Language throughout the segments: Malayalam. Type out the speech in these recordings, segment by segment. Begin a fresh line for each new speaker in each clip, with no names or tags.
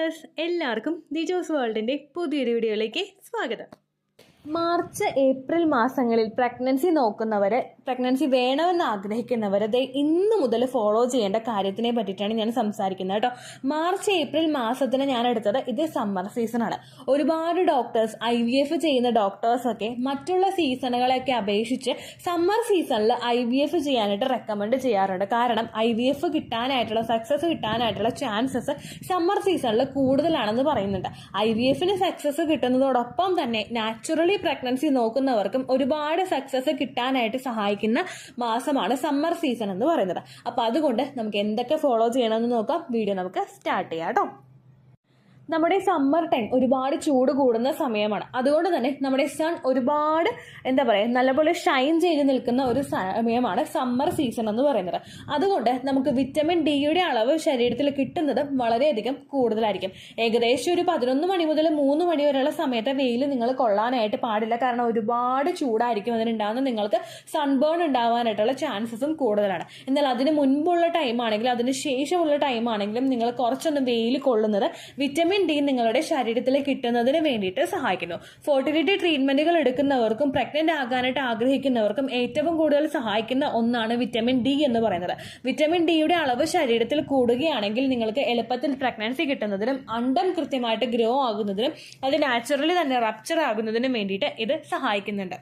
വ്യൂവേഴ്സ്, എല്ലാവർക്കും ദിജോസ് വേൾഡിൻ്റെ പുതിയൊരു വീഡിയോയിലേക്ക് സ്വാഗതം. മാർച്ച് ഏപ്രിൽ മാസങ്ങളിൽ പ്രഗ്നൻസി നോക്കുന്നവർ, പ്രഗ്നൻസി വേണമെന്ന് ആഗ്രഹിക്കുന്നവർ ഇന്ന് മുതൽ ഫോളോ ചെയ്യേണ്ട കാര്യത്തിനെ പറ്റിയിട്ടാണ് ഞാൻ സംസാരിക്കുന്നത് കേട്ടോ. മാർച്ച് ഏപ്രിൽ മാസത്തിന് ഞാൻ എടുത്തത് ഇത് സമ്മർ സീസണാണ്. ഒരുപാട് ഡോക്ടേഴ്സ്, IVF ചെയ്യുന്ന ഡോക്ടേഴ്സൊക്കെ മറ്റുള്ള സീസണുകളെയൊക്കെ അപേക്ഷിച്ച് സമ്മർ സീസണിൽ IVF ചെയ്യാനായിട്ട് റെക്കമെൻഡ് ചെയ്യാറുണ്ട്. കാരണം IVF കിട്ടാനായിട്ടുള്ള, സക്സസ് കിട്ടാനായിട്ടുള്ള ചാൻസസ് സമ്മർ സീസണിൽ കൂടുതലാണെന്ന് പറയുന്നുണ്ട്. IVFന് സക്സസ് കിട്ടുന്നതോടൊപ്പം തന്നെ നാച്ചുറലി പ്രഗ്നൻസി നോക്കുന്നവർക്കും ഒരുപാട് സക്സസ് കിട്ടാനായിട്ട് സഹായിക്കുന്ന മാസമാണ് സമ്മർ സീസൺ എന്ന് പറയുന്നത്. അപ്പോൾ അതുകൊണ്ട് നമുക്ക് എന്തൊക്കെ ഫോളോ ചെയ്യണമെന്ന് നോക്കാം. വീഡിയോ നമുക്ക് സ്റ്റാർട്ട് ചെയ്യാം കേട്ടോ. നമ്മുടെ സമ്മർ ടൈം ഒരുപാട് ചൂട് കൂടുന്ന സമയമാണ്. അതുകൊണ്ട് തന്നെ നമ്മുടെ സൺ ഒരുപാട് നല്ലപോലെ ഷൈൻ ചെയ്ത് നിൽക്കുന്ന ഒരു സമയമാണ് സമ്മർ സീസൺ എന്ന് പറയുന്നത്. അതുകൊണ്ട് നമുക്ക് വിറ്റമിൻ ഡിയുടെ അളവ് ശരീരത്തിൽ കിട്ടുന്നത് വളരെയധികം കൂടുതലായിരിക്കും. ഏകദേശം ഒരു 11 മണി മുതൽ 3 മണി വരെയുള്ള സമയത്ത് വെയിൽ നിങ്ങൾ കൊള്ളാനായിട്ട് പാടില്ല. കാരണം ഒരുപാട് ചൂടായിരിക്കും അതിനുണ്ടാകുന്ന, നിങ്ങൾക്ക് സൺബേൺ ഉണ്ടാവാനായിട്ടുള്ള ചാൻസസും കൂടുതലാണ്. എന്നാൽ അതിന് മുൻപുള്ള ടൈം ആണെങ്കിലും അതിന് ശേഷമുള്ള ടൈം ആണെങ്കിലും നിങ്ങൾ കുറച്ചൊന്ന് വെയിൽ കൊള്ളുന്നത് വിറ്റമിൻ ഡി നിങ്ങളുടെ ശരീരത്തിൽ കിട്ടുന്നതിന് വേണ്ടിയിട്ട് സഹായിക്കുന്നു. ഫെർട്ടിലിറ്റി ട്രീറ്റ്മെന്റുകൾ എടുക്കുന്നവർക്കും പ്രഗ്നന്റ് ആകാനായിട്ട് ആഗ്രഹിക്കുന്നവർക്കും ഏറ്റവും കൂടുതൽ സഹായിക്കുന്ന ഒന്നാണ് വിറ്റമിൻ ഡി എന്ന് പറയുന്നത്. വിറ്റമിൻ ഡിയുടെ അളവ് ശരീരത്തിൽ കൂടുകയാണെങ്കിൽ നിങ്ങൾക്ക് എളുപ്പത്തിൽ പ്രഗ്നൻസി കിട്ടുന്നതിനും അണ്ടം കൃത്യമായിട്ട് ഗ്രോ ആകുന്നതിനും അത് നാച്ചുറലി തന്നെ റപ്ചർ ആകുന്നതിനും വേണ്ടിയിട്ട് ഇത് സഹായിക്കുന്നുണ്ട്.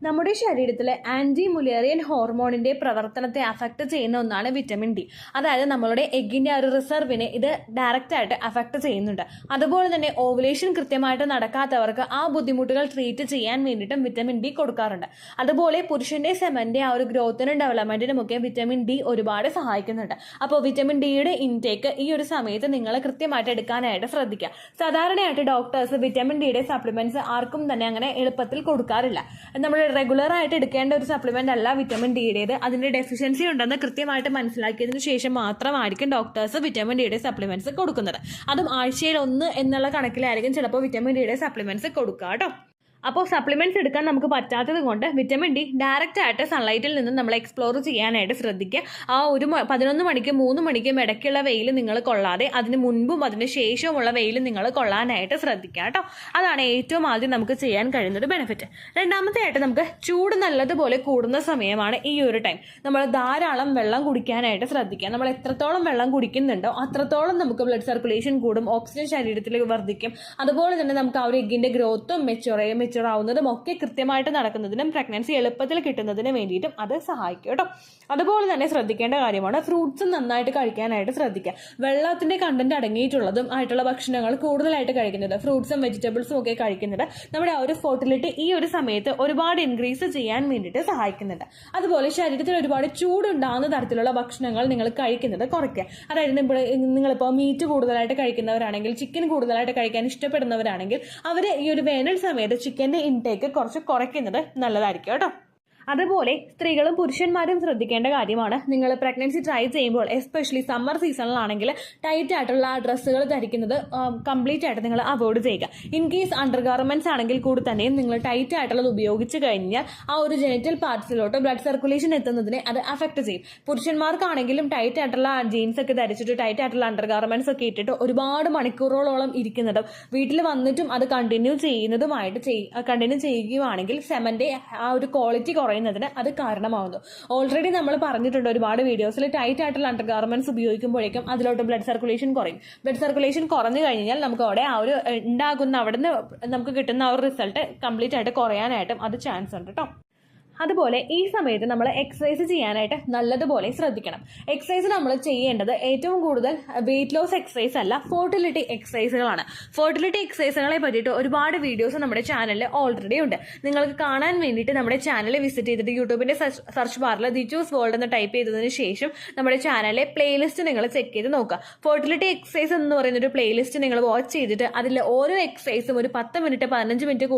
നമ്മുടെ ശരീരത്തിലെ ആന്റി മുലേറിയൻ ഹോർമോണിന്റെ പ്രവർത്തനത്തെ അഫക്റ്റ് ചെയ്യുന്ന ഒന്നാണ് വിറ്റമിൻ ഡി. അതായത് നമ്മളുടെ എഗ്ഗിന്റെ ഒരു റിസർവിനെ ഇത് ഡയറക്റ്റ് ആയിട്ട് അഫക്റ്റ് ചെയ്യുന്നുണ്ട്. അതുപോലെ തന്നെ ഓവുലേഷൻ കൃത്യമായിട്ട് നടക്കാത്തവർക്ക് ആ ബുദ്ധിമുട്ടുകൾ ട്രീറ്റ് ചെയ്യാൻ വേണ്ടിയിട്ടും വിറ്റമിൻ ഡി കൊടുക്കാറുണ്ട്. അതുപോലെ പുരുഷന്റെ സെമന്റെ ആ ഒരു ഗ്രോത്തിനും ഡെവലപ്മെന്റിനും ഒക്കെ വിറ്റമിൻ ഡി ഒരുപാട് സഹായിക്കുന്നുണ്ട്. അപ്പോൾ വിറ്റമിൻ ഡിയുടെ ഇൻടേക്ക് ഈ ഒരു സമയത്ത് നിങ്ങൾ കൃത്യമായിട്ട് എടുക്കാനായിട്ട് ശ്രദ്ധിക്കുക. സാധാരണയായിട്ട് ഡോക്ടേഴ്സ് വിറ്റമിൻ ഡിയുടെ സപ്ലിമെന്റ്സ് ആർക്കും തന്നെ അങ്ങനെ എളുപ്പത്തിൽ കൊടുക്കാറില്ല. നമ്മൾ റെഗുലർ ആയിട്ട് എടുക്കേണ്ട ഒരു സപ്ലിമെന്റ് അല്ല വിറ്റമിൻ ഡിയുടേത്. അതിന്റെ ഡെഫിഷ്യൻസി ഉണ്ടെന്ന് കൃത്യമായിട്ട് മനസ്സിലാക്കിയതിനു ശേഷം മാത്രമായിരിക്കും ഡോക്ടേഴ്സ് വിറ്റമിൻ ഡിയുടെ സപ്ലിമെന്റ്സ് കൊടുക്കുന്നത്. അതും ആഴ്ചയിൽ 1 എന്നുള്ള കണക്കിലായിരിക്കും ചിലപ്പോൾ വിറ്റമിൻ ഡിയുടെ സപ്ലിമെന്റ്സ് കൊടുക്കുക കേട്ടോ. അപ്പോൾ സപ്ലിമെന്റ്സ് എടുക്കാൻ നമുക്ക് പറ്റാത്തത് കൊണ്ട് വിറ്റമിൻ ഡി ഡയറക്റ്റ് ആയിട്ട് സൺലൈറ്റിൽ നിന്ന് നമ്മൾ എക്സ്പ്ലോർ ചെയ്യാനായിട്ട് ശ്രദ്ധിക്കുക. ആ ഒരു 11 മണിക്കും 3 മണിക്കും ഇടയ്ക്കുള്ള വെയിൽ നിങ്ങൾ കൊള്ളാതെ അതിന് മുൻപും അതിന് ശേഷവുമുള്ള വെയിൽ നിങ്ങൾ കൊള്ളാനായിട്ട് ശ്രദ്ധിക്കുക കേട്ടോ. അതാണ് ഏറ്റവും ആദ്യം നമുക്ക് ചെയ്യാൻ കഴിയുന്നൊരു ബെനിഫിറ്റ്. രണ്ടാമത്തെയായിട്ട് നമുക്ക് ചൂട് നല്ലതുപോലെ കൂടുന്ന സമയമാണ് ഈ ഒരു ടൈം. നമ്മൾ ധാരാളം വെള്ളം കുടിക്കാനായിട്ട് ശ്രദ്ധിക്കുക. നമ്മൾ എത്രത്തോളം വെള്ളം കുടിക്കുന്നുണ്ടോ അത്രത്തോളം നമുക്ക് ബ്ലഡ് സർക്കുലേഷൻ കൂടും, ഓക്സിജൻ ശരീരത്തിൽ വർദ്ധിക്കും. അതുപോലെ തന്നെ നമുക്ക് ആ ഒരു എഗ്ഗിന്റെ ഗ്രോത്തും മെച്ചുറാവുന്നതും ഒക്കെ കൃത്യമായിട്ട് നടക്കുന്നതിനും പ്രഗ്നൻസി എളുപ്പത്തിൽ കിട്ടുന്നതിന് വേണ്ടിയിട്ടും അത് സഹായിക്കും കേട്ടോ. അതുപോലെ തന്നെ ശ്രദ്ധിക്കേണ്ട കാര്യമാണ് ഫ്രൂട്ട്സ് നന്നായിട്ട് കഴിക്കാനായിട്ട് ശ്രദ്ധിക്കുക. വെള്ളത്തിന്റെ കണ്ടന്റ് അടങ്ങിയിട്ടുള്ളതും ആയിട്ടുള്ള ഭക്ഷണങ്ങൾ കൂടുതലായിട്ട് കഴിക്കുന്നത്, ഫ്രൂട്ട്സും വെജിറ്റബിൾസും ഒക്കെ കഴിക്കുന്നത് നമ്മുടെ ആ ഒരു ഫെർട്ടിലിറ്റി ഈ ഒരു സമയത്ത് ഒരുപാട് ഇൻക്രീസ് ചെയ്യാൻ വേണ്ടിയിട്ട് സഹായിക്കുന്നുണ്ട്. അതുപോലെ ശരീരത്തിൽ ഒരുപാട് ചൂടുണ്ടാകുന്ന തരത്തിലുള്ള ഭക്ഷണങ്ങൾ നിങ്ങൾ കഴിക്കുന്നത് കുറയ്ക്കുക. അതായത് നിങ്ങളിപ്പോൾ മീറ്റ് കൂടുതലായിട്ട് കഴിക്കുന്നവരാണെങ്കിൽ, ചിക്കൻ കൂടുതലായിട്ട് കഴിക്കാൻ ഇഷ്ടപ്പെടുന്നവരാണെങ്കിൽ അവർ ഈ ഒരു വേനൽ സമയത്ത് ചിക്കൻ്റെ ഇൻടേക്ക് കുറച്ച് കുറയ്ക്കുന്നത് നല്ലതായിരിക്കും കേട്ടോ. അതുപോലെ സ്ത്രീകളും പുരുഷന്മാരും ശ്രദ്ധിക്കേണ്ട കാര്യമാണ്, നിങ്ങൾ പ്രഗ്നൻസി ട്രൈ ചെയ്യുമ്പോൾ എസ്പെഷ്യലി സമ്മർ സീസണിലാണെങ്കിൽ ടൈറ്റ് ആയിട്ടുള്ള ഡ്രസ്സുകൾ ധരിക്കുന്നത് കംപ്ലീറ്റ് ആയിട്ട് നിങ്ങൾ അവോയ്ഡ് ചെയ്യുക. ഇൻ കേസ് അണ്ടർ ഗാർമെന്റ്സ് ആണെങ്കിൽ കൂടി തന്നെയും നിങ്ങൾ ടൈറ്റ് ആയിട്ടുള്ളത് ഉപയോഗിച്ച് കഴിഞ്ഞാൽ ആ ഒരു ജെനിറ്റൽ പാർട്സിലോട്ട് ബ്ലഡ് സർക്കുലേഷൻ എത്തുന്നതിനെ അത് അഫക്റ്റ് ചെയ്യും. പുരുഷന്മാർക്കാണെങ്കിലും ടൈറ്റ് ആയിട്ടുള്ള ജീൻസ് ഒക്കെ ധരിച്ചിട്ട് ടൈറ്റ് ആയിട്ടുള്ള അണ്ടർ ഗാർമെന്റ്സ് ഒക്കെ ഇട്ടിട്ട് ഒരുപാട് മണിക്കൂറുകളോളം ഇരിക്കുന്നതും വീട്ടിൽ വന്നിട്ടും അത് കണ്ടിന്യൂ ചെയ്യുകയാണെങ്കിൽ സെമന്റെ ആ ഒരു ക്വാളിറ്റി കുറയുന്നതിന് അത് കാരണമാവുന്നു. ഓൾറെഡി നമ്മൾ പറഞ്ഞിട്ടുണ്ട് ഒരുപാട് വീഡിയോസിൽ, ടൈറ്റ് ആയിട്ടുള്ള അണ്ടർ ഗാർമെന്റ്സ് ഉപയോഗിക്കുമ്പോഴേക്കും അതിലോട്ട് ബ്ലഡ് സർക്കുലേഷൻ കുറയും. ബ്ലഡ് സർക്കുലേഷൻ കുറഞ്ഞു കഴിഞ്ഞാൽ നമുക്ക് അവിടെ ആ ഒരു ഉണ്ടാകുന്ന അവിടുന്ന് നമുക്ക് കിട്ടുന്ന ആ ഒരു റിസൾട്ട് കംപ്ലീറ്റ് ആയിട്ട് കുറയാനായിട്ടും അത് ചാൻസ് ഉണ്ട് കേട്ടോ. അതുപോലെ ഈ സമയത്ത് നമ്മൾ എക്സസൈസ് ചെയ്യാനായിട്ട് നല്ലതുപോലെ ശ്രദ്ധിക്കണം. എക്സസൈസ് നമ്മൾ ചെയ്യേണ്ടത് ഏറ്റവും കൂടുതൽ വെയിറ്റ് ലോസ് എക്സസൈസ് അല്ല, ഫെർട്ടിലിറ്റി എക്സസൈസുകളാണ്. ഫെർട്ടിലിറ്റി എക്സസൈസുകളെ പറ്റിയിട്ട് ഒരുപാട് വീഡിയോസ് നമ്മുടെ ചാനലിൽ ഓൾറെഡി ഉണ്ട്. നിങ്ങൾക്ക് കാണാൻ വേണ്ടിയിട്ട് നമ്മുടെ ചാനൽ വിസിറ്റ് ചെയ്തിട്ട് യൂട്യൂബിന്റെ സെർച്ച് ബാറിൽ ദിജോസ് വേൾഡ് എന്ന് ടൈപ്പ് ചെയ്തതിന് ശേഷം നമ്മുടെ ചാനലിലെ പ്ലേലിസ്റ്റ് നിങ്ങൾ ചെക്ക് ചെയ്ത് നോക്കുക. ഫെർട്ടിലിറ്റി എക്സസൈസ് എന്ന് പറയുന്ന ഒരു പ്ലേലിസ്റ്റ് നിങ്ങൾ വാച്ച് ചെയ്തിട്ട് അതിൽ ഓരോ എക്സസൈസും ഒരു 10 മിനിറ്റ് 15 മിനിറ്റ്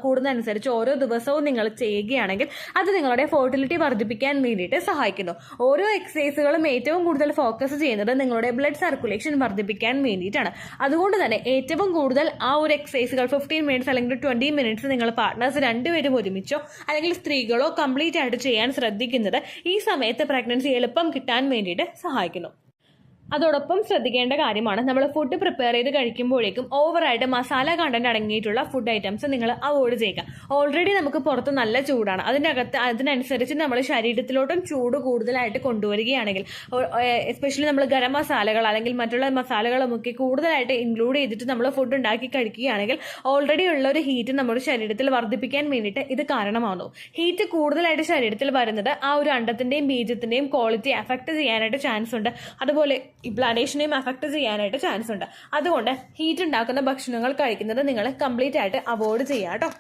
കൂടുന്നതനുസരിച്ച് ഓരോ ദിവസവും നിങ്ങൾ ചെയ്യുകയാണെങ്കിൽ അത് നിങ്ങളുടെ ഫെർട്ടിലിറ്റി വർദ്ധിപ്പിക്കാൻ വേണ്ടിയിട്ട് സഹായിക്കുന്നു. ഓരോ എക്സസൈസുകളും ഏറ്റവും കൂടുതൽ ഫോക്കസ് ചെയ്യുന്നത് നിങ്ങളുടെ ബ്ലഡ് സർക്കുലേഷൻ വർദ്ധിപ്പിക്കാൻ വേണ്ടിയിട്ടാണ്. അതുകൊണ്ട് തന്നെ ഏറ്റവും കൂടുതൽ ആ ഒരു എക്സസൈസുകൾ 15 മിനിറ്റ്സ് അല്ലെങ്കിൽ 20 മിനിറ്റ്സ് നിങ്ങൾ പാർട്ട്നേഴ്സ് രണ്ടുപേരും ഒരുമിച്ചോ അല്ലെങ്കിൽ സ്ത്രീകളോ കംപ്ലീറ്റ് ആയിട്ട് ചെയ്യാൻ ശ്രദ്ധിക്കുന്നത് ഈ സമയത്ത് പ്രഗ്നൻസി എളുപ്പം കിട്ടാൻ വേണ്ടിയിട്ട് സഹായിക്കുന്നു. അതോടൊപ്പം ശ്രദ്ധിക്കേണ്ട കാര്യമാണ്, നമ്മൾ ഫുഡ് പ്രിപ്പയർ ചെയ്ത് കഴിക്കുമ്പോഴേക്കും ഓവറായിട്ട് മസാല കണ്ടന്റ് അടങ്ങിയിട്ടുള്ള ഫുഡ് ഐറ്റംസ് നിങ്ങൾ അവോയ്ഡ് ചെയ്യുക. ഓൾറെഡി നമുക്ക് പുറത്ത് നല്ല ചൂടാണ്, അതിനനുസരിച്ച് നമ്മൾ ശരീരത്തിലോട്ടും ചൂട് കൂടുതലായിട്ട് കൊണ്ടുവരികയാണെങ്കിൽ, എസ്പെഷ്യലി നമ്മൾ ഗരം മസാലകൾ അല്ലെങ്കിൽ മറ്റുള്ള മസാലകളുമൊക്കെ കൂടുതലായിട്ട് ഇൻക്ലൂഡ് ചെയ്തിട്ട് നമ്മൾ ഫുഡ് ഉണ്ടാക്കി കഴിക്കുകയാണെങ്കിൽ ഓൾറെഡി ഉള്ള ഒരു ഹീറ്റ് നമ്മുടെ ശരീരത്തിൽ വർദ്ധിപ്പിക്കാൻ വേണ്ടിയിട്ട് ഇത് കാരണമാകുന്നു. ഹീറ്റ് കൂടുതലായിട്ട് ശരീരത്തിൽ വരുന്നത് ആ ഒരു അണ്ടത്തിന്റെയും ബീജത്തിന്റെയും ക്വാളിറ്റി അഫക്ട് ചെയ്യാനായിട്ട് ചാൻസ് ഉണ്ട്. അതുപോലെ ഈ ബ്ലഡേഷനെയും അഫക്ട് ചെയ്യാനായിട്ട് ചാൻസ് ഉണ്ട്. അതുകൊണ്ട് ഹീറ്റ് ഉണ്ടാക്കുന്ന ഭക്ഷണങ്ങൾ കഴിക്കുന്നത് നിങ്ങൾ കംപ്ലീറ്റ് ആയിട്ട് അവോയ്ഡ് ചെയ്യാം കേട്ടോ.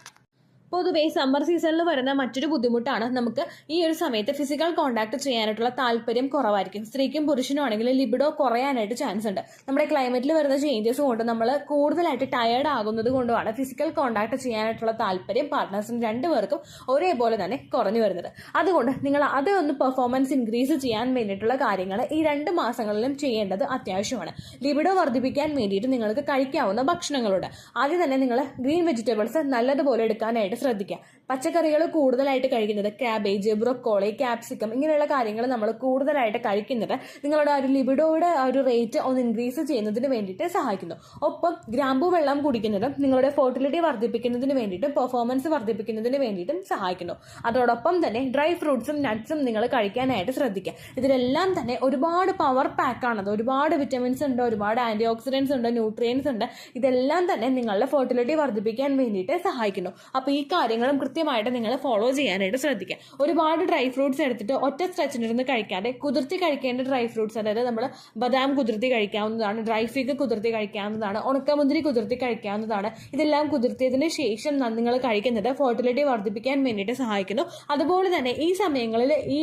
പൊതുവേ സമ്മർ സീസണിൽ വരുന്ന മറ്റൊരു ബുദ്ധിമുട്ടാണ് നമുക്ക് ഈ ഒരു സമയത്ത് ഫിസിക്കൽ കോണ്ടാക്ട് ചെയ്യാനായിട്ടുള്ള താല്പര്യം കുറവായിരിക്കും. സ്ത്രീക്കും പുരുഷനും ആണെങ്കിലും ലിബിഡോ കുറയാനായിട്ട് ചാൻസ് ഉണ്ട്. നമ്മുടെ ക്ലൈമറ്റിൽ വരുന്ന ചേഞ്ചസ് കൊണ്ട് നമ്മൾ കൂടുതലായിട്ട് ടയേർഡ് ആകുന്നത് കൊണ്ടുമാണ് ഫിസിക്കൽ കോണ്ടാക്ട് ചെയ്യാനായിട്ടുള്ള താല്പര്യം പാർട്ട്നേഴ്സിന് രണ്ടുപേർക്കും ഒരേപോലെ തന്നെ കുറഞ്ഞു വരുന്നത്. അതുകൊണ്ട് നിങ്ങൾ അതൊന്ന് പെർഫോമൻസ് ഇൻക്രീസ് ചെയ്യാൻ വേണ്ടിയിട്ടുള്ള കാര്യങ്ങൾ ഈ 2 മാസങ്ങളിലും ചെയ്യേണ്ടത് അത്യാവശ്യമാണ്. ലിബിഡോ വർദ്ധിപ്പിക്കാൻ വേണ്ടിയിട്ട് നിങ്ങൾക്ക് കഴിക്കാവുന്ന ഭക്ഷണങ്ങളുണ്ട്. ആദ്യം തന്നെ നിങ്ങൾ ഗ്രീൻ വെജിറ്റബിൾസ് നല്ലതുപോലെ എടുക്കാനായിട്ട് ശ്രദ്ധിക്കുക. പച്ചക്കറികൾ കൂടുതലായിട്ട് കഴിക്കുന്നത്, ക്യാബേജ്, ബ്രൊക്കോളി, ക്യാപ്സിക്കം ഇങ്ങനെയുള്ള കാര്യങ്ങൾ നമ്മൾ കൂടുതലായിട്ട് കഴിക്കുന്നത് നിങ്ങളുടെ ആ ഒരു ലിബിഡോയുടെ ആ ഒരു റേറ്റ് ഒന്ന് ഇൻക്രീസ് ചെയ്യുന്നതിന് വേണ്ടിയിട്ട് സഹായിക്കുന്നു. ഒപ്പം ഗ്രാമ്പൂ വെള്ളം കുടിക്കുന്നതും നിങ്ങളുടെ ഫെർട്ടിലിറ്റി വർദ്ധിപ്പിക്കുന്നതിന് വേണ്ടിയിട്ടും പെർഫോമൻസ് വർദ്ധിപ്പിക്കുന്നതിന് വേണ്ടിയിട്ടും സഹായിക്കുന്നു. അതോടൊപ്പം തന്നെ ഡ്രൈ ഫ്രൂട്ട്സും നട്ട്സും നിങ്ങൾ കഴിക്കാനായിട്ട് ശ്രദ്ധിക്കുക. ഇതിലെല്ലാം തന്നെ ഒരുപാട് പവർ പാക്കാണത്. ഒരുപാട് വിറ്റമിൻസ് ഉണ്ട്, ഒരുപാട് ആന്റി ഓക്സിഡൻസ് ഉണ്ട്, ന്യൂട്രിയൻസ് ഉണ്ട്. ഇതെല്ലാം തന്നെ നിങ്ങളുടെ ഫെർട്ടിലിറ്റി വർദ്ധിപ്പിക്കാൻ വേണ്ടിയിട്ട് സഹായിക്കുന്നു. അപ്പോൾ ഈ കാര്യങ്ങളും കൃത്യമായിട്ട് നിങ്ങൾ ഫോളോ ചെയ്യാനായിട്ട് ശ്രദ്ധിക്കുക. ഒരുപാട് ഡ്രൈ ഫ്രൂട്ട്സ് എടുത്തിട്ട് ഒറ്റ സ്ട്രെച്ചിനിരുന്ന് കഴിക്കാതെ കുതിർത്തി കഴിക്കേണ്ട ഡ്രൈ ഫ്രൂട്ട്സ്, അതായത് നമ്മൾ ബദാം കുതിർത്തി കഴിക്കാവുന്നതാണ്, ഡ്രൈ ഫിഗ് കുതിർത്തി കഴിക്കാവുന്നതാണ്, ഉണക്കമുന്തിരി കുതിർത്തി കഴിക്കാവുന്നതാണ്. ഇതെല്ലാം കുതിർത്തിയതിന് ശേഷം നിങ്ങൾ കഴിക്കുന്നത് ഫെർട്ടിലിറ്റി വർദ്ധിപ്പിക്കാൻ വേണ്ടിയിട്ട് സഹായിക്കുന്നു. അതുപോലെ തന്നെ ഈ സമയങ്ങളിൽ ഈ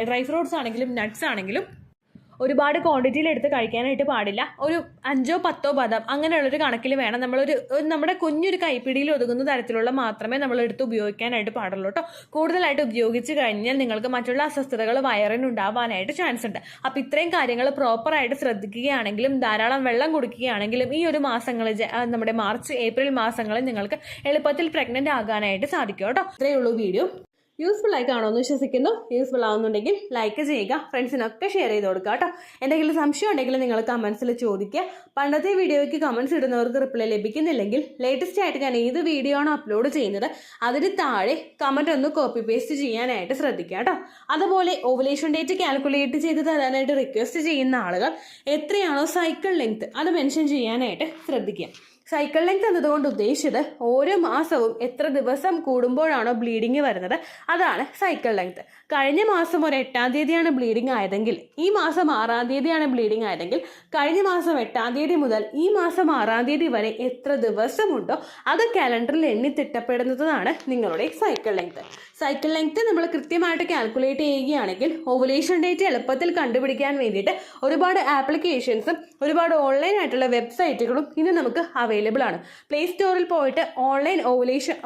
ഡ്രൈ ഫ്രൂട്ട്സ് ആണെങ്കിലും നട്ട്സ് ആണെങ്കിലും ഒരുപാട് ക്വാണ്ടിറ്റിയിൽ എടുത്ത് കഴിക്കാനായിട്ട് പാടില്ല. ഒരു 5 or 10 ബദാം അങ്ങനെയുള്ളൊരു കണക്കിൽ വേണം. നമ്മുടെ കുഞ്ഞൊരു കൈപ്പിടിയിൽ ഒതുങ്ങുന്ന തരത്തിലുള്ള മാത്രമേ നമ്മൾ എടുത്ത് ഉപയോഗിക്കാനായിട്ട് പാടുള്ളൂ കേട്ടോ. കൂടുതലായിട്ട് ഉപയോഗിച്ച് കഴിഞ്ഞാൽ നിങ്ങൾക്ക് മറ്റുള്ള അസ്വസ്ഥതകൾ വയറിനുണ്ടാവാനായിട്ട് ചാൻസ് ഉണ്ട്. അപ്പം ഇത്രയും കാര്യങ്ങൾ പ്രോപ്പറായിട്ട് ശ്രദ്ധിക്കുകയാണെങ്കിലും ധാരാളം വെള്ളം കുടിക്കുകയാണെങ്കിലും ഈ ഒരു മാസങ്ങളിൽ, നമ്മുടെ മാർച്ച് ഏപ്രിൽ മാസങ്ങളിൽ നിങ്ങൾക്ക് എളുപ്പത്തിൽ പ്രഗ്നന്റ് ആകാനായിട്ട് സാധിക്കും കേട്ടോ. ഇത്രയേ ഉള്ളൂ വീഡിയോ. യൂസ്ഫുൾ ആയി കാണുമെന്ന് വിശ്വസിക്കുന്നു. യൂസ്ഫുൾ ആവുന്നുണ്ടെങ്കിൽ ലൈക്ക് ചെയ്യുക, ഫ്രണ്ട്സിനൊക്കെ ഷെയർ ചെയ്ത് കൊടുക്കുക കേട്ടോ. എന്തെങ്കിലും സംശയം ഉണ്ടെങ്കിൽ നിങ്ങൾ കമൻസിൽ ചോദിക്കുക. പണ്ടത്തെ വീഡിയോയ്ക്ക് കമൻസ് ഇടുന്നവർക്ക് റിപ്ലൈ ലഭിക്കുന്നില്ലെങ്കിൽ ലേറ്റസ്റ്റ് ആയിട്ട് ഞാൻ ഏത് വീഡിയോ ആണോ അപ്ലോഡ് ചെയ്യുന്നത് അതിന് താഴെ കമൻറ്റ് ഒന്ന് കോപ്പി പേസ്റ്റ് ചെയ്യാനായിട്ട് ശ്രദ്ധിക്കുക കേട്ടോ. അതുപോലെ ഓവുലേഷൻ ഡേറ്റ് കാൽക്കുലേറ്റ് ചെയ്ത് തരാനായിട്ട് റിക്വസ്റ്റ് ചെയ്യുന്ന ആളുകൾ എത്രയാണോ സൈക്കിൾ ലെങ്ത് അത് മെൻഷൻ ചെയ്യാനായിട്ട് ശ്രദ്ധിക്കുക. സൈക്കിൾ ലെങ്ത് എന്നതുകൊണ്ട് ഉദ്ദേശിച്ചത് ഓരോ മാസവും എത്ര ദിവസം കൂടുമ്പോഴാണോ ബ്ലീഡിങ് വരുന്നത് അതാണ് സൈക്കിൾ ലെങ്ത്. കഴിഞ്ഞ മാസം ഒരു 8-ാം തീയതിയാണ് ബ്ലീഡിങ് ആയതെങ്കിൽ ഈ മാസം 6-ാം തീയതിയാണ് ബ്ലീഡിങ് ആയതെങ്കിൽ കഴിഞ്ഞ മാസം 8-ാം തീയതി മുതൽ ഈ മാസം 6-ാം തീയതി വരെ എത്ര ദിവസമുണ്ടോ അത് കാലണ്ടറിൽ എണ്ണി തിട്ടപ്പെടുന്നതാണ് നിങ്ങളുടെ സൈക്കിൾ ലെങ്ത്. സൈക്കിൾ ലെങ്ത് നമ്മൾ കൃത്യമായിട്ട് കാൽക്കുലേറ്റ് ചെയ്യുകയാണെങ്കിൽ ഓവുലേഷൻ ഡേറ്റ് എളുപ്പത്തിൽ കണ്ടുപിടിക്കാൻ വേണ്ടിയിട്ട് ഒരുപാട് ആപ്ലിക്കേഷൻസും ഒരുപാട് ഓൺലൈൻ ആയിട്ടുള്ള വെബ്സൈറ്റുകളും ഇന്ന് നമുക്ക് അവൈലബിൾ ആണ്. പ്ലേ സ്റ്റോറിൽ പോയിട്ട് ഓൺലൈൻ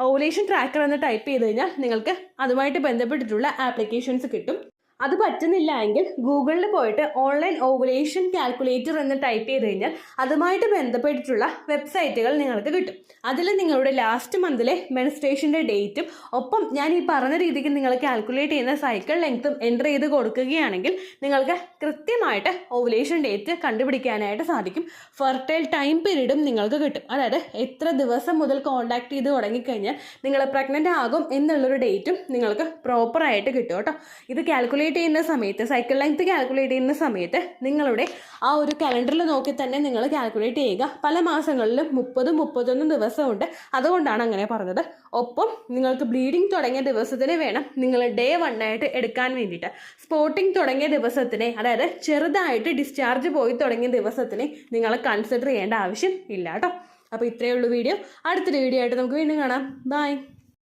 ഓവുലേഷൻ ട്രാക്കർ എന്ന് ടൈപ്പ് ചെയ്ത് കഴിഞ്ഞാൽ നിങ്ങൾക്ക് അതുമായിട്ട് ബന്ധപ്പെട്ടിട്ടുള്ള ആപ്ലിക്കേഷൻസ് കിട്ടും. അത് പറ്റുന്നില്ല എങ്കിൽ ഗൂഗിളിൽ പോയിട്ട് ഓൺലൈൻ ഓവുലേഷൻ കാൽക്കുലേറ്റർ എന്ന് ടൈപ്പ് ചെയ്ത് കഴിഞ്ഞാൽ അതുമായിട്ട് ബന്ധപ്പെട്ടിട്ടുള്ള വെബ്സൈറ്റുകൾ നിങ്ങൾക്ക് കിട്ടും. അതിൽ നിങ്ങളുടെ ലാസ്റ്റ് മന്തിലെ മെൻസ്ട്രേഷൻ്റെ ഡേറ്റും ഒപ്പം ഞാൻ ഈ പറഞ്ഞ രീതിക്ക് നിങ്ങൾ കാൽക്കുലേറ്റ് ചെയ്യുന്ന സൈക്കിൾ ലെങ്ത്തും എൻ്റർ ചെയ്ത് കൊടുക്കുകയാണെങ്കിൽ നിങ്ങൾക്ക് കൃത്യമായിട്ട് ഓവുലേഷൻ ഡേറ്റ് കണ്ടുപിടിക്കാനായിട്ട് സാധിക്കും. ഫെർട്ടൈൽ ടൈം പീരീഡും നിങ്ങൾക്ക് കിട്ടും. അതായത് എത്ര ദിവസം മുതൽ കോൺടാക്ട് ചെയ്ത് തുടങ്ങിക്കഴിഞ്ഞാൽ നിങ്ങൾ പ്രഗ്നൻ്റ് ആകും എന്നുള്ളൊരു ഡേറ്റും നിങ്ങൾക്ക് പ്രോപ്പറായിട്ട് കിട്ടും കേട്ടോ. ഇത് കാൽക്കുലേറ്റ് ചെയ്യുന്ന സമയത്ത്, സൈക്കിൾ ലെങ്ത് കാൽക്കുലേറ്റ് ചെയ്യുന്ന സമയത്ത് നിങ്ങളുടെ ആ ഒരു കലണ്ടറിൽ നോക്കി തന്നെ നിങ്ങൾ കാൽക്കുലേറ്റ് ചെയ്യുക. പല മാസങ്ങളിലും 30-31 ദിവസമുണ്ട്. അതുകൊണ്ടാണ് അങ്ങനെ പറഞ്ഞത്. ഒപ്പം നിങ്ങൾക്ക് ബ്ലീഡിങ് തുടങ്ങിയ ദിവസത്തിന് വേണം നിങ്ങൾ ഡേ 1 ആയിട്ട് എടുക്കാൻ വേണ്ടിയിട്ട്. സ്പോട്ടിങ് തുടങ്ങിയ ദിവസത്തിനെ, അതായത് ചെറുതായിട്ട് ഡിസ്ചാർജ് പോയി തുടങ്ങിയ ദിവസത്തിനെ നിങ്ങൾ കൺസിഡർ ചെയ്യേണ്ട ആവശ്യം ഇല്ല കേട്ടോ. അപ്പോൾ ഇത്രയേ ഉള്ളൂ വീഡിയോ. അടുത്തൊരു വീഡിയോ ആയിട്ട് നമുക്ക് വീണ്ടും കാണാം. ബൈ.